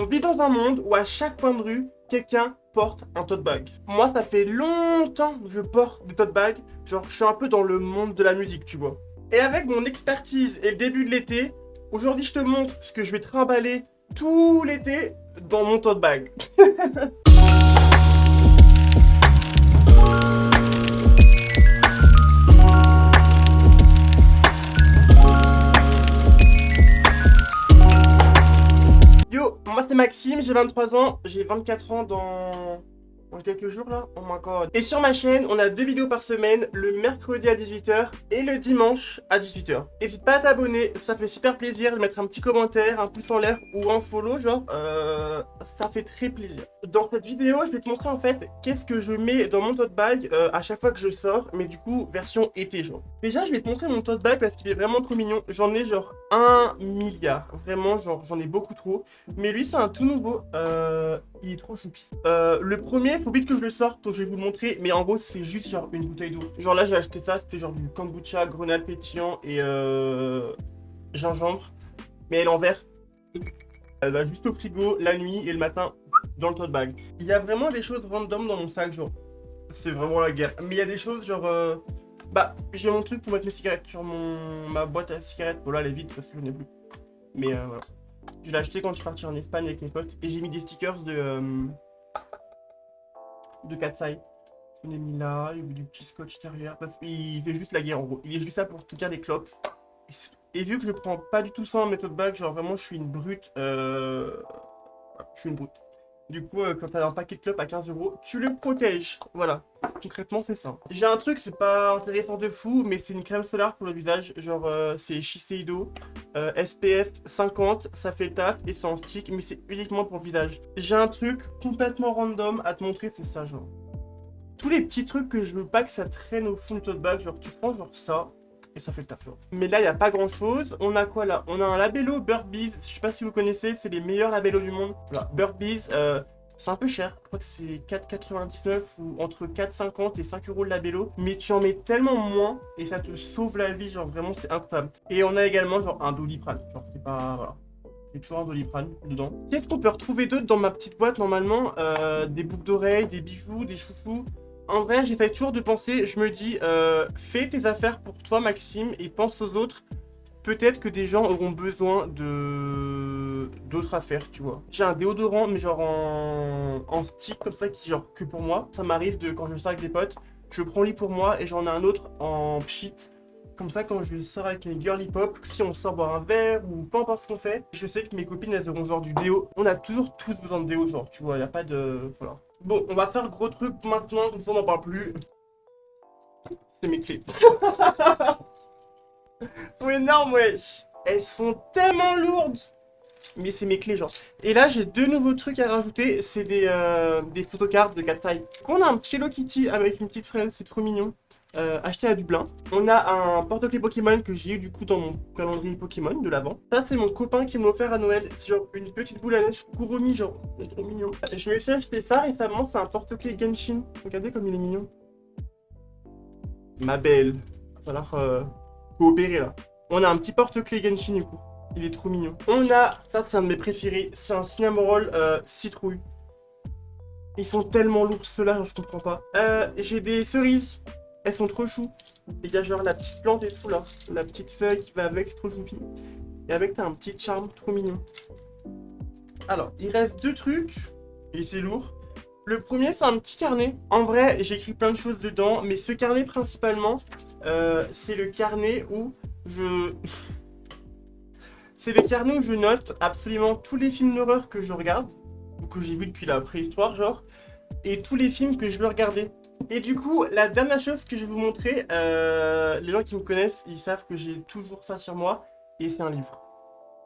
On vit dans un monde où à chaque coin de rue, quelqu'un porte un tote bag. Moi, ça fait longtemps que je porte des tote bags. Genre, je suis un peu dans le monde de la musique, tu vois. Et avec mon expertise et le début de l'été, aujourd'hui, je te montre ce que je vais trimballer tout l'été dans mon tote bag. Yo, moi c'est Maxime, j'ai 23 ans, j'ai 24 ans dans quelques jours là, oh my god. Et sur ma chaîne, on a 2 vidéos par semaine, le mercredi à 18h et le dimanche à 18h. N'hésite pas à t'abonner, ça fait super plaisir de mettre un petit commentaire, un pouce en l'air ou un follow, genre, ça fait très plaisir. Dans cette vidéo, je vais te montrer en fait qu'est-ce que je mets dans mon tote bag à chaque fois que je sors, mais du coup, version été, genre. Déjà, je vais te montrer mon tote bag parce qu'il est vraiment trop mignon. J'en ai genre 1 milliard, vraiment, genre, j'en ai beaucoup trop. Mais lui, c'est un tout nouveau, il est trop choupi. Le premier, faut vite que je le sorte, donc je vais vous le montrer. Mais en gros, c'est juste genre une bouteille d'eau. Genre là, j'ai acheté ça, c'était genre du kombucha, grenade pétillant et gingembre. Mais elle est en verre. Elle va juste au frigo la nuit et le matin dans le tote bag. Il y a vraiment des choses random dans mon sac, genre. C'est vraiment la guerre. Mais il y a des choses genre... Bah, j'ai mon truc pour mettre mes cigarettes sur ma boîte à cigarettes. Bon là, elle est vide parce que je n'ai plus. Mais voilà. Je l'ai acheté quand je suis parti en Espagne avec mes potes. Et j'ai mis des stickers de Katsai. On est mis là, il y a du petit scotch derrière. Parce qu'il fait juste la guerre en gros. Il est juste là pour te dire des clopes. Et c'est tout. Et vu que je prends pas du tout ça en méthode bag, genre vraiment je suis une brute. Je suis une brute. Du coup, quand t'as un paquet de clopes à 15 €, tu le protèges. Voilà. Concrètement, c'est ça. J'ai un truc, c'est pas intéressant de fou, mais c'est une crème solaire pour le visage. Genre, c'est Shiseido. SPF 50, ça fait le taf et c'est en stick, mais c'est uniquement pour le visage. J'ai un truc complètement random à te montrer, c'est ça, genre. Tous les petits trucs que je veux pas que ça traîne au fond de tote bag, genre tu prends genre ça. Et ça fait le taf. Genre. Mais là, il n'y a pas grand chose. On a quoi là? On a un labello Bird Bees. Je sais pas si vous connaissez, c'est les meilleurs labellos du monde. Voilà. Bird Bees, c'est un peu cher. Je crois que c'est 4,99 ou entre 4,50 et 5 € le labello. Mais tu en mets tellement moins et ça te sauve la vie. Genre vraiment, c'est incroyable. Et on a également genre un Doliprane. Genre, c'est pas. Voilà. Il y a toujours un Doliprane dedans. Qu'est-ce qu'on peut retrouver d'autre dans ma petite boîte normalement? Des boucles d'oreilles, des bijoux, des chouchous. En vrai, j'essaie toujours de penser, je me dis, fais tes affaires pour toi, Maxime, et pense aux autres. Peut-être que des gens auront besoin d'autres affaires, tu vois. J'ai un déodorant, mais genre en stick, comme ça, qui genre que pour moi. Ça m'arrive de, quand je sors avec des potes, je prends lui pour moi, et j'en ai un autre en pchit. Comme ça, quand je sors avec mes girly pop, si on sort boire un verre, ou peu importe ce qu'on fait, je sais que mes copines, elles auront genre du déo. On a toujours tous besoin de déo, genre, tu vois, y a pas de... Voilà. Bon, on va faire le gros truc maintenant, comme ça on n'en parle plus. C'est mes clés. C'est énorme, wesh. Elles sont tellement lourdes. Mais c'est mes clés, genre. Et là, j'ai 2 nouveaux trucs à rajouter. C'est des photocards de Katsai. On a un petit Hello Kitty avec une petite fraise, c'est trop mignon. Acheté à Dublin. On a un porte-clés Pokémon que j'ai eu du coup dans mon calendrier Pokémon de l'avant. Ça, c'est mon copain qui me l'a offert à Noël. C'est genre une petite boule à neige Kuromi, genre. C'est trop mignon. Je me suis acheté ça récemment. C'est un porte-clés Genshin. Regardez comme il est mignon. Ma belle. Il va falloir coopérer là. On a un petit porte-clés Genshin du coup. Il est trop mignon. On a, ça c'est un de mes préférés. C'est un cinnamon roll citrouille. Ils sont tellement lourds ceux-là, je comprends pas. J'ai des cerises. Elles sont trop chou. Il y a genre la petite plante et tout là. La petite feuille qui va avec, c'est trop choupi. Et avec t'as un petit charme trop mignon. Alors, il reste 2 trucs. Et c'est lourd. Le premier, c'est un petit carnet. En vrai, j'écris plein de choses dedans. Mais ce carnet principalement, c'est le carnet où je... c'est le carnet où je note absolument tous les films d'horreur que je regarde. Ou que j'ai vu depuis la préhistoire, genre. Et tous les films que je veux regarder. Et du coup, la dernière chose que je vais vous montrer, les gens qui me connaissent, ils savent que j'ai toujours ça sur moi, et c'est un livre.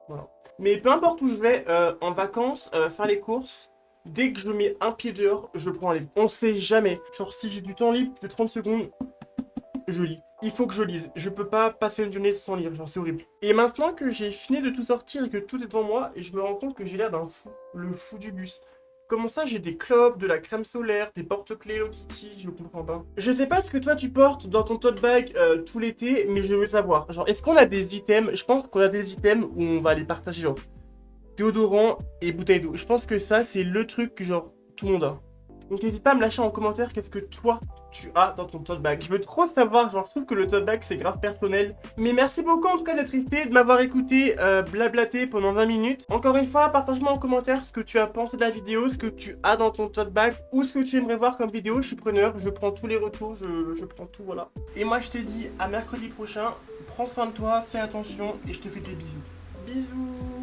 Voilà. Mais peu importe où je vais, en vacances, faire les courses, dès que je mets un pied dehors, je prends un livre. On sait jamais. Genre si j'ai du temps libre de 30 secondes, je lis. Il faut que je lise. Je peux pas passer une journée sans lire, genre c'est horrible. Et maintenant que j'ai fini de tout sortir et que tout est devant moi, et je me rends compte que j'ai l'air d'un fou. Le fou du bus. Comment ça, j'ai des clopes, de la crème solaire, des porte-clés Hello Kitty, je comprends pas. Je sais pas ce que toi tu portes dans ton tote bag tout l'été, mais je veux savoir. Genre, est-ce qu'on a des items? Je pense qu'on a des items où on va les partager, genre. déodorant et bouteille d'eau. Je pense que ça, c'est le truc que genre tout le monde a. Donc n'hésite pas à me lâcher en commentaire qu'est-ce que toi tu as dans ton tote bag. Je veux trop savoir, genre je trouve que le tote bag c'est grave personnel. Mais merci beaucoup en tout cas d'être resté, de m'avoir écouté blablater pendant 20 minutes. Encore une fois, partage-moi en commentaire ce que tu as pensé de la vidéo, ce que tu as dans ton tote bag ou ce que tu aimerais voir comme vidéo. Je suis preneur, je prends tous les retours, je prends tout, voilà. Et moi je te dis à mercredi prochain, prends soin de toi, fais attention et je te fais des bisous. Bisous.